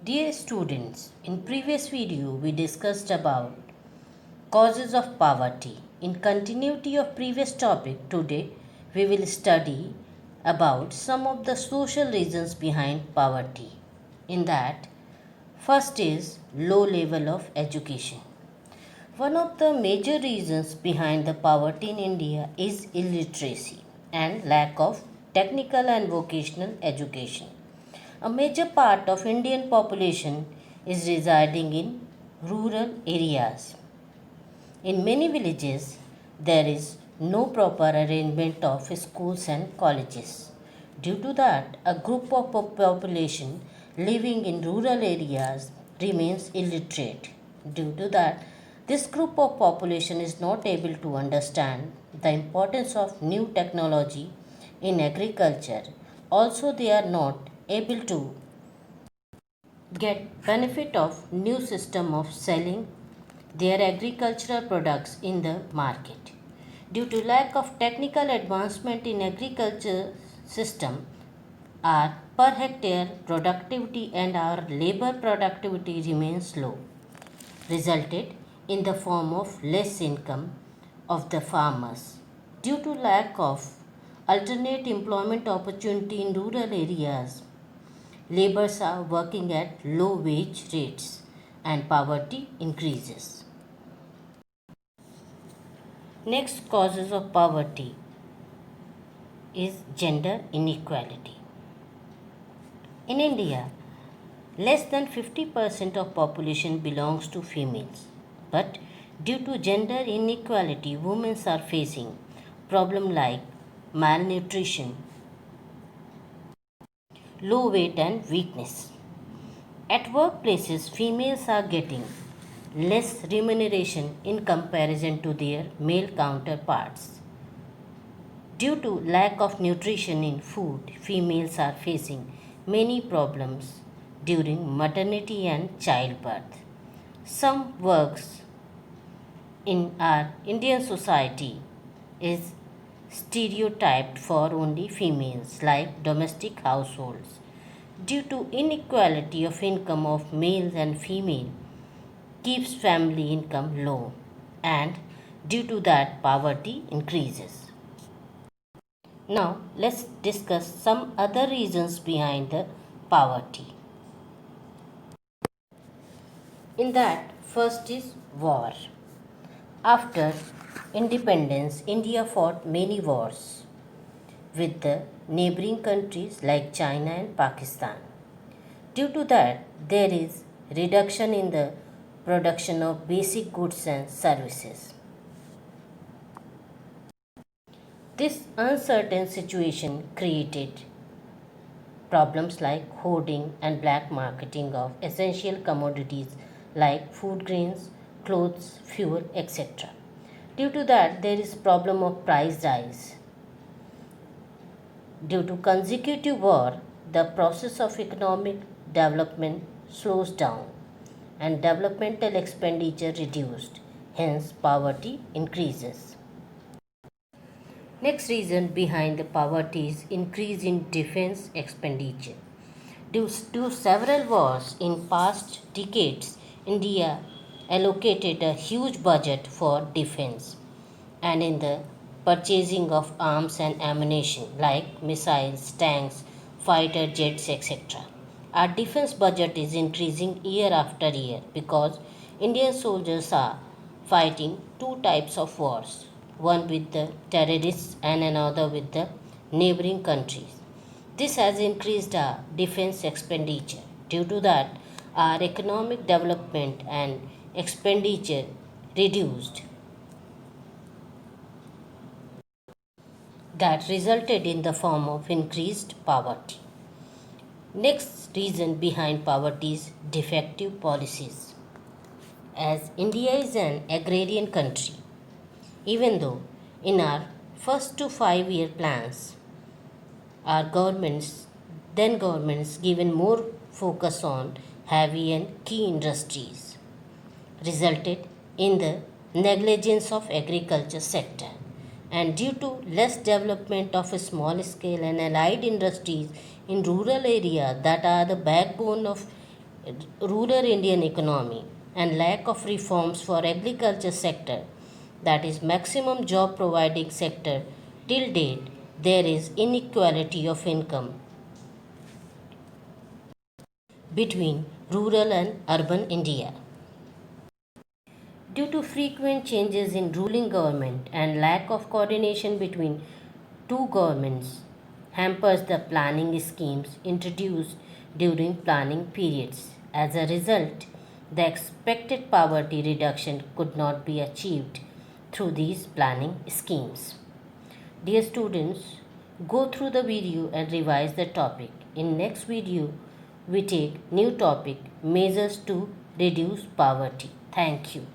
Dear students, in previous video we discussed about causes of poverty. In continuity of previous topic, today we will study about some of the social reasons behind poverty. In that, first is low level of education. One of the major reasons behind the poverty in India is illiteracy and lack of technical and vocational education. A major part of Indian population is residing in rural areas. In many villages, there is no proper arrangement of schools and colleges. Due to that, a group of population living in rural areas remains illiterate. Due to that, this group of population is not able to understand the importance of new technology in agriculture. Also, they are not able to get benefit of new system of selling their agricultural products in the market. Due to lack of technical advancement in agriculture system, our per hectare productivity and our labor productivity remains low, resulted in the form of less income of the farmers. Due to lack of alternate employment opportunity in rural areas, laborers are working at low wage rates and poverty increases. Next causes of poverty is gender inequality. In India, less than 50% of population belongs to females. But due to gender inequality, women are facing problems like malnutrition, low weight and weakness. At workplaces, females are getting less remuneration in comparison to their male counterparts. Due to lack of nutrition in food, females are facing many problems during maternity and childbirth. Some works in our Indian society is stereotyped for only females like domestic households. Due to inequality of income of males and female keeps family income low, and due to that poverty increases. Now let's discuss some other reasons behind the poverty. In that, first is war. After independence, India fought many wars with the neighboring countries like China and Pakistan. Due to that, there is reduction in the production of basic goods and services. This uncertain situation created problems like hoarding and black marketing of essential commodities like food grains, clothes, fuel, etc. Due to that, there is problem of price rise. Due to consecutive war, the process of economic development slows down and developmental expenditure reduced, hence poverty increases. Next reason behind the poverty is increase in defense expenditure. Due to several wars in past decades, India allocated a huge budget for defense and in the purchasing of arms and ammunition like missiles, tanks, fighter jets, etc. Our defense budget is increasing year after year because Indian soldiers are fighting two types of wars, one with the terrorists and another with the neighboring countries. This has increased our defense expenditure. Due to that, our economic development and expenditure reduced. That resulted in the form of increased poverty. Next reason behind poverty is defective policies. As India is an agrarian country, even though in our first to 5 year plans, our governments given more focus on heavy and key industries, resulted in the negligence of agriculture sector, and due to less development of a small scale and allied industries in rural areas that are the backbone of rural Indian economy and lack of reforms for agriculture sector, that is maximum job providing sector, till date there is inequality of income between rural and urban India. Due to frequent changes in ruling government and lack of coordination between two governments hampers the planning schemes introduced during planning periods. As a result, the expected poverty reduction could not be achieved through these planning schemes. Dear students, go through the video and revise the topic. In next video, we take new topic, measures to reduce poverty. Thank you.